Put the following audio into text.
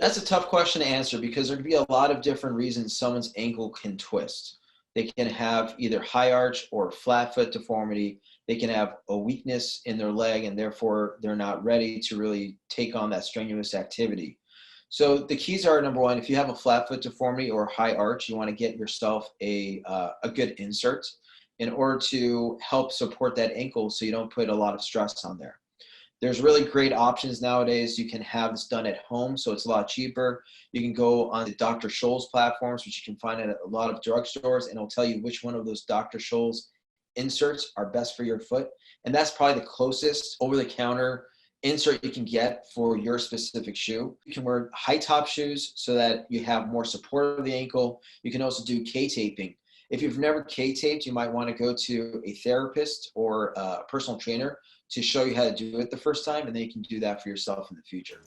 That's a tough question to answer because there could be a lot of different reasons someone's ankle can twist. They can have either high arch or flat foot deformity. They can have a weakness in their leg and therefore they're not ready to really take on that strenuous activity. So the keys are, number one, if you have a flat foot deformity or high arch, you want to get yourself a good insert in order to help support that ankle so you don't put a lot of stress on there. There's really great options nowadays. You can have this done at home, so it's a lot cheaper. You can go on the Dr. Scholl's platforms, which you can find at a lot of drugstores, and it'll tell you which one of those Dr. Scholl's inserts are best for your foot. And that's probably the closest over-the-counter insert you can get for your specific shoe. You can wear high top shoes so that you have more support of the ankle. You can also do K-taping. If you've never K-taped, you might want to go to a therapist or a personal trainer to show you how to do it the first time, and then you can do that for yourself in the future.